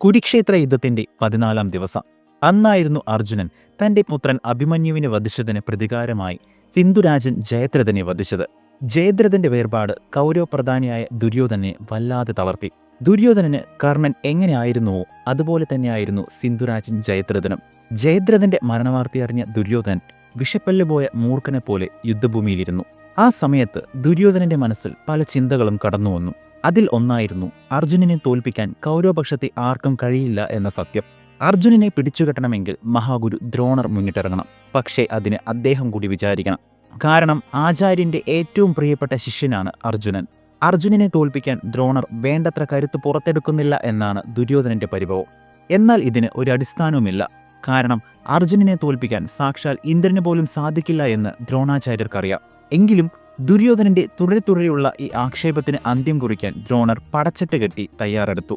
കുരുക്ഷേത്ര യുദ്ധത്തിന്റെ 14-ാം ദിവസം. അന്നായിരുന്നു അർജുനൻ തന്റെ പുത്രൻ അഭിമന്യുവിനെ വധിച്ചതിന് പ്രതികാരമായി സിന്ധുരാജൻ ജയദ്രഥനെ വധിച്ചത്. ജയദ്രഥന്റെ വേർപാട് കൗരവപ്രധാനിയായ ദുര്യോധനെ വല്ലാതെ തളർത്തി. ദുര്യോധനന് കർണൻ എങ്ങനെയായിരുന്നുവോ അതുപോലെ തന്നെയായിരുന്നു സിന്ധുരാജൻ ജയദ്രഥനും. ജയദ്രഥന്റെ മരണവാർത്തയറിഞ്ഞ ദുര്യോധനൻ വിഷപ്പല്ലുപോയ മൂർഖനെ പോലെ യുദ്ധഭൂമിയിലിരുന്നു. ആ സമയത്ത് ദുര്യോധനന്റെ മനസ്സിൽ പല ചിന്തകളും കടന്നുവന്നു. അതിൽ ഒന്നായിരുന്നു അർജുനനെ തോൽപ്പിക്കാൻ കൗരവപക്ഷത്തെ ആർക്കും കഴിയില്ല എന്ന സത്യം. അർജുനനെ പിടിച്ചുകെട്ടണമെങ്കിൽ മഹാഗുരു ദ്രോണർ മുന്നിട്ടിറങ്ങണം. പക്ഷേ അതിന് അദ്ദേഹം കൂടി വിചാരിക്കണം. കാരണം ആചാര്യന്റെ ഏറ്റവും പ്രിയപ്പെട്ട ശിഷ്യനാണ് അർജുനൻ. അർജുനനെ തോൽപ്പിക്കാൻ ദ്രോണർ വേണ്ടത്ര കരുത്ത് പുറത്തെടുക്കുന്നില്ല എന്നാണ് ദുര്യോധനന്റെ പരിഭവം. എന്നാൽ ഇതിന് ഒരു അടിസ്ഥാനവുമില്ല. കാരണം അർജുനനെ തോൽപ്പിക്കാൻ സാക്ഷാൽ ഇന്ദ്രന് പോലും സാധിക്കില്ല എന്ന് ദ്രോണാചാര്യർക്കറിയാം. എങ്കിലും ദുര്യോധനന്റെ തുടരെയുള്ള ഈ ആക്ഷേപത്തിന് അന്ത്യം കുറിക്കാൻ ദ്രോണർ പടച്ചട്ട് കെട്ടി തയ്യാറെടുത്തു.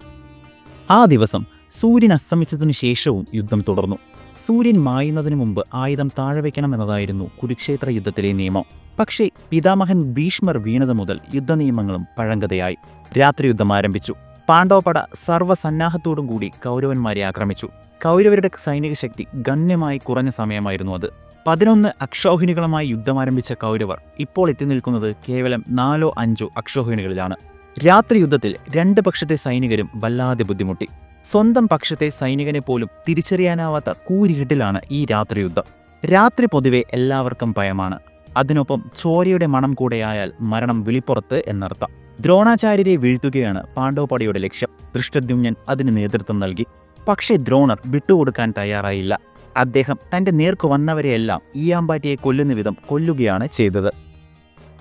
ആ ദിവസം സൂര്യൻ അസ്തമിച്ചതിനു ശേഷവും യുദ്ധം തുടർന്നു. സൂര്യൻ മായുന്നതിനു മുമ്പ് ആയുധം താഴെ വയ്ക്കണമെന്നതായിരുന്നു കുരുക്ഷേത്ര യുദ്ധത്തിലെ നിയമം. പക്ഷേ പിതാമഹൻ ഭീഷ്മർ വീണതു മുതൽ യുദ്ധനിയമങ്ങളും പഴങ്കഥയായി. രാത്രി യുദ്ധം ആരംഭിച്ചു. പാണ്ഡവപട സർവ്വസന്നാഹത്തോടും കൂടി കൗരവന്മാരെ ആക്രമിച്ചു. കൗരവരുടെ സൈനിക ശക്തി ഗണ്യമായി കുറഞ്ഞ സമയമായിരുന്നു അത്. 11 അക്ഷൗഹിണികളുമായി യുദ്ധമാരംഭിച്ച കൗരവർ ഇപ്പോൾ എത്തി നിൽക്കുന്നത് കേവലം 4-5 അക്ഷൗഹിണികളിലാണ്. രാത്രി യുദ്ധത്തിൽ 2 പക്ഷത്തെ സൈനികരും വല്ലാതെ ബുദ്ധിമുട്ടി. സ്വന്തം പക്ഷത്തെ സൈനികനെ പോലും തിരിച്ചറിയാനാവാത്ത കൂരിരുട്ടിലാണ് ഈ രാത്രി യുദ്ധം. രാത്രി പൊതുവെ എല്ലാവർക്കും ഭയമാണ്. അതിനൊപ്പം ചോരയുടെ മണം കൂടെയായാൽ മരണം വിളിപ്പുറത്ത് എന്നർത്ഥം. ദ്രോണാചാര്യരെ വീഴ്ത്തുകയാണ് പാണ്ഡവപടയുടെ ലക്ഷ്യം. ദൃഷ്ടദ്യുമ്നൻ അതിന് നേതൃത്വം നൽകി. പക്ഷേ ദ്രോണർ വിട്ടുകൊടുക്കാൻ തയ്യാറായില്ല. അദ്ദേഹം തന്റെ നേർക്ക് വന്നവരെയെല്ലാം ഈയാമ്പാറ്റയെ കൊല്ലുന്ന വിധം കൊല്ലുകയാണ് ചെയ്തത്.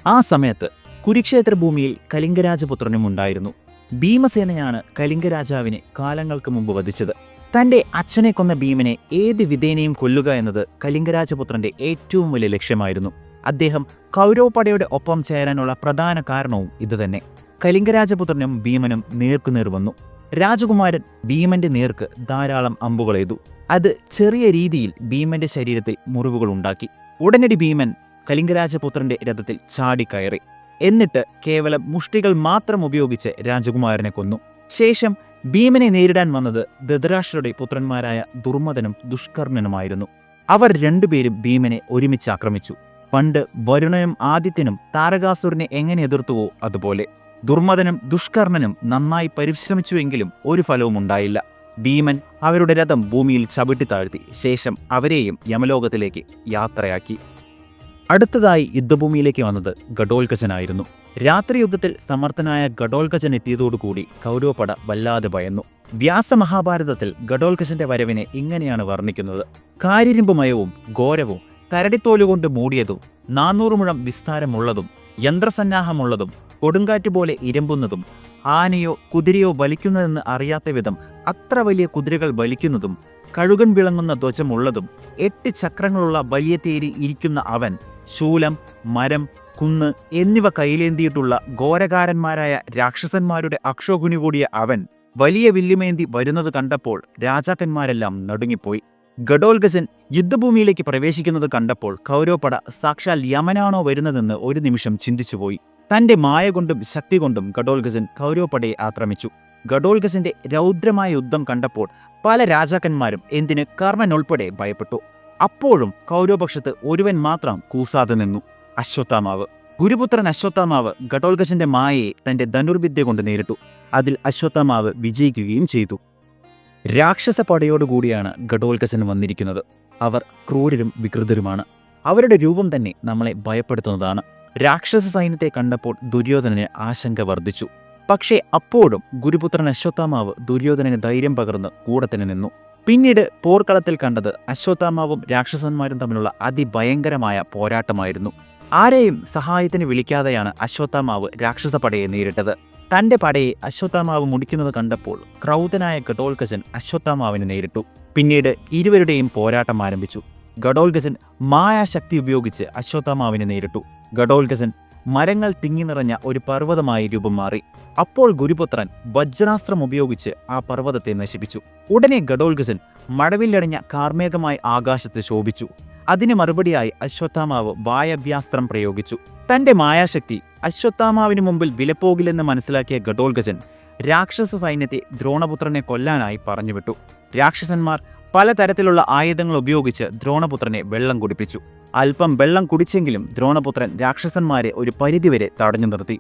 ആ സമയത്ത് കുരുക്ഷേത്ര ഭൂമിയിൽ കലിംഗരാജപുത്രനും ഉണ്ടായിരുന്നു. ഭീമസേനയാണ് കലിംഗരാജാവിനെ കാലങ്ങൾക്ക് മുമ്പ് വധിച്ചത്. തന്റെ അച്ഛനെ കൊന്ന ഭീമനെ ഏത് വിധേനയും കൊല്ലുക എന്നത് കലിംഗരാജപുത്രന്റെ ഏറ്റവും വലിയ ലക്ഷ്യമായിരുന്നു. അദ്ദേഹം കൗരവപടയുടെ ഒപ്പം ചേരാനുള്ള പ്രധാന കാരണവും ഇതുതന്നെ. കലിംഗരാജപുത്രനും ഭീമനും നേർക്കുനേർ വന്നു. രാജകുമാരൻ ഭീമന്റെ നേർക്ക് ധാരാളം അമ്പുകളെയ്തു. അത് ചെറിയ രീതിയിൽ ഭീമന്റെ ശരീരത്തിൽ മുറിവുകൾ ഉണ്ടാക്കി. ഉടനടി ഭീമൻ കലിംഗരാജപുത്രന്റെ രഥത്തിൽ ചാടിക്കയറി. എന്നിട്ട് കേവലം മുഷ്ടികൾ മാത്രം ഉപയോഗിച്ച് രാജകുമാരനെ കൊന്നു. ശേഷം ഭീമനെ നേരിടാൻ വന്നത് ധൃതരാഷ്ട്രരുടെ പുത്രന്മാരായ ദുർമദനും ദുഷ്കർണനുമായിരുന്നു. അവർ രണ്ടുപേരും ഭീമനെ ഒരുമിച്ച് ആക്രമിച്ചു. പണ്ട് വരുണനും ആദിത്യനും താരകാസുരനെ എങ്ങനെ എതിർത്തുവോ അതുപോലെ ദുർമദനും ദുഷ്കർണനും നന്നായി പരിശ്രമിച്ചുവെങ്കിലും ഒരു ഫലവും ഉണ്ടായില്ല. ഭീമൻ അവരുടെ രഥം ഭൂമിയിൽ ചവിട്ടി താഴ്ത്തി. ശേഷം അവരെയും യമലോകത്തിലേക്ക് യാത്രയാക്കി. അടുത്തതായി യുദ്ധഭൂമിയിലേക്ക് വന്നത് ഘടോൽകചനായിരുന്നു. രാത്രി യുദ്ധത്തിൽ സമർത്ഥനായ ഘടോൽകചൻ എത്തിയതോടുകൂടി കൗരവപട വല്ലാതെ ഭയന്നു. വ്യാസമഹാഭാരതത്തിൽ ഘടോൽകചന്റെ വരവിനെ ഇങ്ങനെയാണ് വർണ്ണിക്കുന്നത്: കാരിരുമ്പുമയവും ഘോരവും കരടിത്തോലുകൊണ്ട് മൂടിയതും 400 മുഴം വിസ്താരമുള്ളതും യന്ത്രസന്നാഹമുള്ളതും കൊടുങ്കാറ്റുപോലെ ഇരമ്പുന്നതും ആനയോ കുതിരയോ വലിക്കുന്നതെന്ന് അറിയാത്ത വിധം അത്ര വലിയ കുതിരകൾ വലിക്കുന്നതും കഴുകൻ വിളങ്ങുന്ന ധ്വജമുള്ളതും 8 ചക്രങ്ങളുള്ള വലിയ തേരിൽ ഇരിക്കുന്ന അവൻ ശൂലം, മരം, കുന്ന് എന്നിവ കയ്യിലേന്തിയിട്ടുള്ള ഘോരകാരന്മാരായ രാക്ഷസന്മാരുടെ അക്ഷോഹിണി കൂടിയ അവൻ വലിയ വില്ലുമേന്തി വരുന്നത് കണ്ടപ്പോൾ രാജാക്കന്മാരെല്ലാം നടുങ്ങിപ്പോയി. ഘടോൽകചൻ യുദ്ധഭൂമിയിലേക്ക് പ്രവേശിക്കുന്നത് കണ്ടപ്പോൾ കൗരവപട സാക്ഷാൽ യമനാണോ വരുന്നതെന്ന് ഒരു നിമിഷം ചിന്തിച്ചുപോയി. തന്റെ മായ കൊണ്ടും ശക്തി കൊണ്ടും ഘടോൽകചൻ കൗരവപടയെ ആക്രമിച്ചു. ഘടോൽകചന്റെ രൗദ്രമായ യുദ്ധം കണ്ടപ്പോൾ പല രാജാക്കന്മാരും എന്തിന് കർണൻ ഉൾപ്പെടെ ഭയപ്പെട്ടു. അപ്പോഴും കൗരവപക്ഷത്ത് ഒരുവൻ മാത്രം കൂസാതെ നിന്നു: അശ്വത്ഥാമാവ്. ഗുരുപുത്രൻ അശ്വത്ഥാമാവ് ഘടോൽകചന്റെ മായയെ തന്റെ ധനുർവിദ്യ കൊണ്ട് നേരിട്ടു. അതിൽ അശ്വത്ഥാമാവ് വിജയിക്കുകയും ചെയ്തു. രാക്ഷസ പടയോടുകൂടിയാണ് ഘടോൽകചൻ വന്നിരിക്കുന്നത്. അവർ ക്രൂരരും വികൃതരുമാണ്. അവരുടെ രൂപം തന്നെ നമ്മളെ ഭയപ്പെടുത്തുന്നതാണ്. രാക്ഷസ സൈന്യത്തെ കണ്ടപ്പോൾ ദുര്യോധനന് ആശങ്ക വർദ്ധിച്ചു. പക്ഷേ അപ്പോഴും ഗുരുപുത്രൻ അശ്വത്ഥാമാവ് ദുര്യോധനന് ധൈര്യം പകർന്ന് കൂടെ തന്നെ നിന്നു. പിന്നീട് പോർക്കളത്തിൽ കണ്ടത് അശ്വത്ഥാമാവും രാക്ഷസന്മാരും തമ്മിലുള്ള അതിഭയങ്കരമായ പോരാട്ടമായിരുന്നു. ആരെയും സഹായത്തിന് വിളിക്കാതെയാണ് അശ്വത്ഥാമാവ് രാക്ഷസ പടയെ നേരിട്ടത്. തന്റെ പടയെ അശ്വത്ഥാമാവ് മുടിക്കുന്നത് കണ്ടപ്പോൾ ക്രൗധനായ ഘടോൽകചൻ അശ്വത്ഥാമാവിനെ നേരിട്ടു. പിന്നീട് ഇരുവരുടെയും പോരാട്ടം ആരംഭിച്ചു. ഘടോൽകചൻ മായാശക്തി ഉപയോഗിച്ച് അശ്വത്ഥാമാവിനെ നേരിട്ടു. ഘടോൽകചൻ മരങ്ങൾ തിങ്ങി നിറഞ്ഞ ഒരു പർവ്വതമായി രൂപം മാറി. അപ്പോൾ ഗുരുപുത്രൻ വജ്രാസ്ത്രം ഉപയോഗിച്ച് ആ പർവ്വതത്തെ നശിപ്പിച്ചു. ഉടനെ ഘടോൽകചൻ മഴവില്ലടിഞ്ഞ കാർമേഘമായി ആകാശത്ത് ശോഭിച്ചു. അതിന് മറുപടിയായി അശ്വത്ഥാമാവ് വായവ്യാസ്ത്രം പ്രയോഗിച്ചു. തന്റെ മായാശക്തി അശ്വത്ഥാമാവിന് മുമ്പിൽ വിലപ്പോകില്ലെന്ന് മനസ്സിലാക്കിയ ഘടോൽകചൻ രാക്ഷസ സൈന്യത്തെ ദ്രോണപുത്രനെ കൊല്ലാനായി പറഞ്ഞുവിട്ടു. രാക്ഷസന്മാർ പലതരത്തിലുള്ള ആയുധങ്ങൾ ഉപയോഗിച്ച് ദ്രോണപുത്രനെ വെള്ളം കുടിപ്പിച്ചു. അല്പം വെള്ളം കുടിച്ചെങ്കിലും ദ്രോണപുത്രൻ രാക്ഷസന്മാരെ ഒരു പരിധിവരെ തടഞ്ഞു നിർത്തി.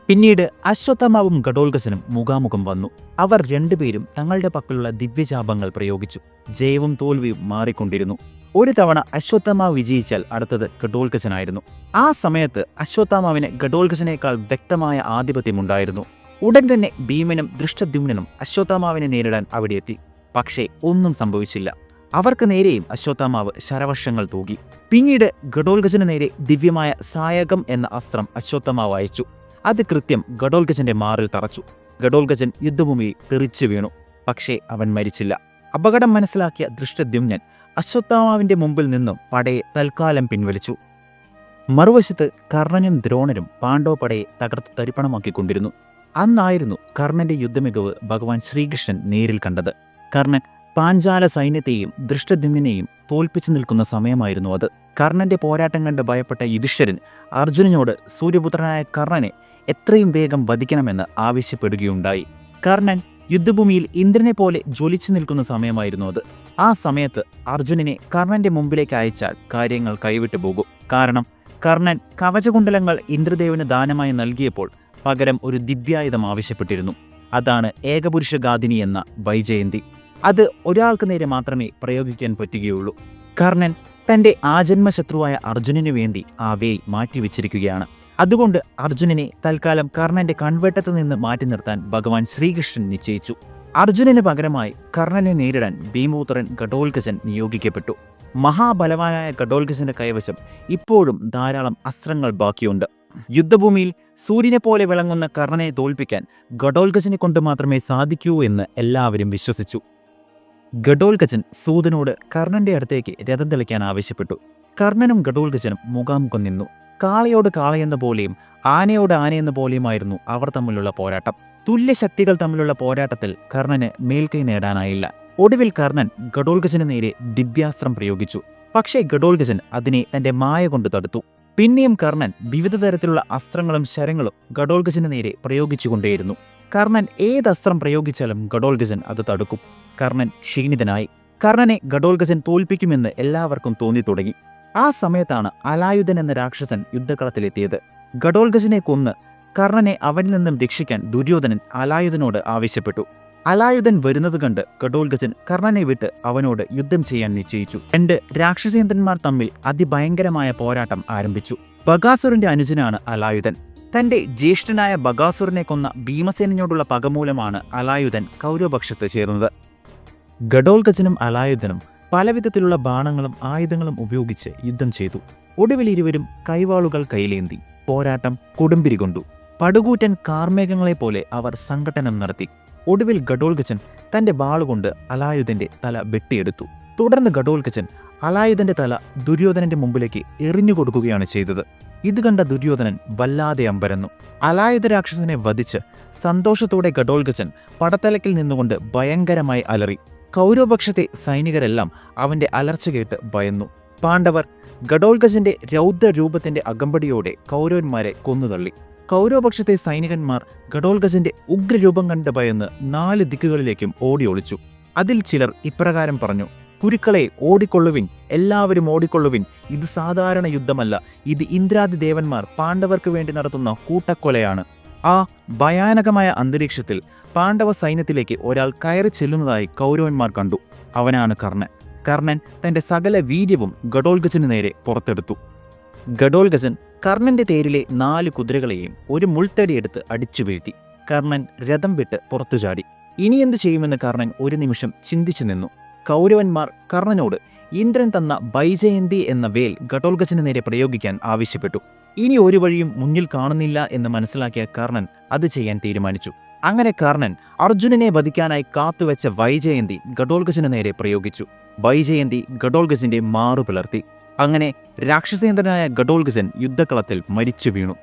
പിന്നീട് അശ്വത്ഥമാവും ഘടോൽകചനും മുഖാമുഖം വന്നു. അവർ രണ്ടുപേരും തങ്ങളുടെ പക്കലുള്ള ദിവ്യചാപങ്ങൾ പ്രയോഗിച്ചു. ജയവും തോൽവിയും മാറിക്കൊണ്ടിരുന്നു. ഒരു തവണ അശ്വത്ഥമാവ് വിജയിച്ചാൽ അടുത്തത് ഘടോൽകചനായിരുന്നു. ആ സമയത്ത് അശ്വത്ഥമാവിന് ഘടോൽകചനേക്കാൾ വ്യക്തമായ ആധിപത്യമുണ്ടായിരുന്നു. ഉടൻ തന്നെ ഭീമനും ദൃഷ്ടദ്യുമ്നനും അശ്വത്ഥമാവിനെ നേരിടാൻ അവിടെ എത്തി. പക്ഷേ ഒന്നും സംഭവിച്ചില്ല. അവർക്ക് നേരെയും അശ്വത്ഥമാവ് ശരവർഷങ്ങൾ തൂകി. പിന്നീട് ഘടോൽകചന് നേരെ ദിവ്യമായ സായകം എന്ന അസ്ത്രം അശ്വത്ഥമാവ് അയച്ചു. അത് കൃത്യം ഘടോൽകചന്റെ മാറിൽ തറച്ചു. ഘടോൽകചൻ യുദ്ധഭൂമിയിൽ തെറിച്ചു വീണു. പക്ഷേ അവൻ മരിച്ചില്ല. അപകടം മനസ്സിലാക്കിയ ദൃഷ്ടദ്യുമ്നൻ അശ്വത്ഥമാവിന്റെ മുമ്പിൽ നിന്നും പടയെ തൽക്കാലം പിൻവലിച്ചു. മറുവശത്ത് കർണനും ദ്രോണരും പാണ്ഡവ പടയെ തകർത്ത് തരിപ്പണമാക്കിക്കൊണ്ടിരുന്നു. അന്നായിരുന്നു കർണന്റെ യുദ്ധമികവ് ഭഗവാൻ ശ്രീകൃഷ്ണൻ നേരിൽ കണ്ടത്. കർണൻ പാഞ്ചാല സൈന്യത്തെയും ദൃഷ്ടദ്യുമ്നനെയും തോൽപ്പിച്ചു നിൽക്കുന്ന സമയമായിരുന്നു അത്. കർണന്റെ പോരാട്ടം കണ്ട് ഭയപ്പെട്ട യുധിഷ്ഠിരൻ അർജുനനോട് സൂര്യപുത്രനായ കർണനെ എത്രയും വേഗം വധിക്കണമെന്ന് ആവശ്യപ്പെടുകയുണ്ടായി. കർണൻ യുദ്ധഭൂമിയിൽ ഇന്ദ്രനെ പോലെ ജ്വലിച്ചു നിൽക്കുന്ന സമയമായിരുന്നു അത്. ആ സമയത്ത് അർജുനനെ കർണന്റെ മുമ്പിലേക്ക് അയച്ചാൽ കാര്യങ്ങൾ കൈവിട്ടു പോകും. കാരണം കർണൻ കവചകുണ്ടലങ്ങൾ ഇന്ദ്രദേവന് ദാനമായി നൽകിയപ്പോൾ പകരം ഒരു ദിവ്യായുധം ആവശ്യപ്പെട്ടിരുന്നു. അതാണ് ഏകപുരുഷഘാതിനി എന്ന വൈജയന്തി. അത് ഒരാൾക്ക് നേരെ മാത്രമേ പ്രയോഗിക്കാൻ പറ്റുകയുള്ളൂ. കർണൻ തന്റെ ആജന്മശത്രുവായ അർജുനനു വേണ്ടി ആ വേൽ മാറ്റിവെച്ചിരിക്കുകയാണ്. അതുകൊണ്ട് അർജുനനെ തൽക്കാലം കർണന്റെ കൺവെട്ടത്ത് നിന്ന് മാറ്റി നിർത്താൻ ഭഗവാൻ ശ്രീകൃഷ്ണൻ നിശ്ചയിച്ചു. അർജുനന് പകരമായി കർണനെ നേരിടാൻ ഭീമപുത്രൻ ഘടോൽകചൻ നിയോഗിക്കപ്പെട്ടു. മഹാബലവാനായ ഘടോൽകചന്റെ കൈവശം ഇപ്പോഴും ധാരാളം അസ്ത്രങ്ങൾ ബാക്കിയുണ്ട്. യുദ്ധഭൂമിയിൽ സൂര്യനെ പോലെ വിളങ്ങുന്ന കർണനെ തോൽപ്പിക്കാൻ ഘടോൽകചനെ കൊണ്ട് മാത്രമേ സാധിക്കൂ എന്ന് എല്ലാവരും വിശ്വസിച്ചു. ഘടോൽകചൻ സൂതനോട് കർണന്റെ അടുത്തേക്ക് രഥം തെളിക്കാൻ ആവശ്യപ്പെട്ടു. കർണനും ഘടോൽകചനും മുഖാമുഖം നിന്നു. കാളയോട് കാളയെന്ന പോലെയും ആനയോട് ആനയെന്ന പോലെയുമായിരുന്നു അവർ തമ്മിലുള്ള പോരാട്ടം. തുല്യശക്തികൾ തമ്മിലുള്ള പോരാട്ടത്തിൽ കർണന് മേൽക്കൈ നേടാനായില്ല. ഒടുവിൽ കർണൻ ഘടോൽകചന് നേരെ ദിവ്യാസ്ത്രം പ്രയോഗിച്ചു. പക്ഷേ ഘടോൽകചൻ അതിനെ തന്റെ മായ കൊണ്ട് തടുത്തു. പിന്നെയും കർണൻ വിവിധ തരത്തിലുള്ള അസ്ത്രങ്ങളും ശരങ്ങളും ഘടോൽകചന് നേരെ പ്രയോഗിച്ചുകൊണ്ടേയിരുന്നു. കർണൻ ഏത് അസ്ത്രം പ്രയോഗിച്ചാലും ഘടോൽകചൻ അത് തടുക്കും. കർണൻ ക്ഷീണിതനായി. കർണനെ ഘടോൽകചൻ തോൽപ്പിക്കുമെന്ന് എല്ലാവർക്കും തോന്നി തുടങ്ങി. ആ സമയത്താണ് അലായുധൻ എന്ന രാക്ഷസൻ യുദ്ധകളത്തിലെത്തിയത്. ഘടോൽകചനെ കൊന്ന് കർണനെ അവനിൽ നിന്നും രക്ഷിക്കാൻ ദുര്യോധനൻ അലായുധനോട് ആവശ്യപ്പെട്ടു. അലായുധൻ വരുന്നത് കണ്ട് ഘടോൽകചൻ കർണനെ വിട്ട് അവനോട് യുദ്ധം ചെയ്യാൻ നിശ്ചയിച്ചു. രണ്ട് രാക്ഷസേന്ദ്രന്മാർ തമ്മിൽ അതിഭയങ്കരമായ പോരാട്ടം ആരംഭിച്ചു. ബകാസുരന്റെ അനുജനാണ് അലായുധൻ. തന്റെ ജ്യേഷ്ഠനായ ബകാസുരനെ കൊന്ന ഭീമസേനയോടുള്ള പകമൂലമാണ് അലായുധൻ കൗരവപക്ഷത്ത് ചേർന്നത്. ഘടോൽകചനും അലായുധനും പലവിധത്തിലുള്ള ബാണങ്ങളും ആയുധങ്ങളും ഉപയോഗിച്ച് യുദ്ധം ചെയ്തു. ഒടുവിൽ ഇരുവരും കൈവാളുകൾ കൈലേന്തി പോരാട്ടം കൊടുമ്പിരി കൊണ്ടു. പടുകൂറ്റൻ കാർമേഘങ്ങളെപ്പോലെ അവർ സംഘട്ടനം നടത്തി. ഒടുവിൽ ഘടോൽകചൻ തന്റെ വാളുകൊണ്ട് അലായുധന്റെ തല വെട്ടിയെടുത്തു. തുടർന്ന് ഘടോൽകചൻ അലായുധന്റെ തല ദുര്യോധനന്റെ മുമ്പിലേക്ക് എറിഞ്ഞുകൊടുക്കുകയാണ് ചെയ്തത്. ഇത് കണ്ട ദുര്യോധനൻ വല്ലാതെ അമ്പരന്നു. അലായുധ രാക്ഷസനെ വധിച്ച് സന്തോഷത്തോടെ ഘടോൽകചൻ പടത്തലക്കിൽ നിന്നുകൊണ്ട് ഭയങ്കരമായി അലറി. കൗരവപക്ഷത്തെ സൈനികരെല്ലാം അവന്റെ അലർച്ച കേട്ട് ഭയന്നു. പാണ്ഡവർ ഘടോൽകചന്റെ രൗദ്രരൂപത്തിന്റെ അകമ്പടിയോടെ കൗരവന്മാരെ കൊന്നുതള്ളി. കൗരവപക്ഷത്തെ സൈനികന്മാർ ഘടോൽകചന്റെ ഉഗ്രരൂപം കണ്ട് ഭയന്ന് 4 ദിക്കുകളിലേക്കും ഓടി ഒളിച്ചു. അതിൽ ചിലർ ഇപ്രകാരം പറഞ്ഞു: കുരുക്കളെ ഓടിക്കൊള്ളുവിൻ, എല്ലാവരും ഓടിക്കൊള്ളുവിൻ. ഇത് സാധാരണ യുദ്ധമല്ല, ഇത് ഇന്ദ്രാദി ദേവന്മാർ പാണ്ഡവർക്ക് വേണ്ടി നടത്തുന്ന കൂട്ടക്കൊലയാണ്. ആ ഭയാനകമായ അന്തരീക്ഷത്തിൽ പാണ്ഡവ സൈന്യത്തിലേക്ക് ഒരാൾ കയറി ചെല്ലുന്നതായി കൗരവന്മാർ കണ്ടു. അവനാണ് കർണൻ. കർണൻ തന്റെ സകല വീര്യവും ഘടോൽകചന് നേരെ പുറത്തെടുത്തു. ഘടോൽകചൻ കർണന്റെ തേരിലെ 4 കുതിരകളെയും ഒരു മുൾത്തടിയെടുത്ത് അടിച്ചു വീഴ്ത്തി. കർണൻ രഥം വിട്ട് പുറത്തു ചാടി. ഇനി എന്തു ചെയ്യുമെന്ന് കർണൻ ഒരു നിമിഷം ചിന്തിച്ചു നിന്നു. കൗരവന്മാർ കർണനോട് ഇന്ദ്രൻ തന്ന വൈജയന്തി എന്ന വേൽ ഘടോൽകചന് നേരെ പ്രയോഗിക്കാൻ ആവശ്യപ്പെട്ടു. ഇനി ഒരു വഴിയും മുന്നിൽ കാണുന്നില്ല എന്ന് മനസ്സിലാക്കിയ കർണൻ അത് ചെയ്യാൻ തീരുമാനിച്ചു. അങ്ങനെ കർണൻ അർജുനനെ വധിക്കാനായി കാത്തുവെച്ച വൈജയന്തി ഘടോൽകചന് നേരെ പ്രയോഗിച്ചു. വൈജയന്തി ഘടോൽകചന്റെ മാറു പിളർത്തി. അങ്ങനെ രാക്ഷസേന്ദ്രനായ ഘടോൽകചൻ യുദ്ധക്കളത്തിൽ മരിച്ചു വീണു.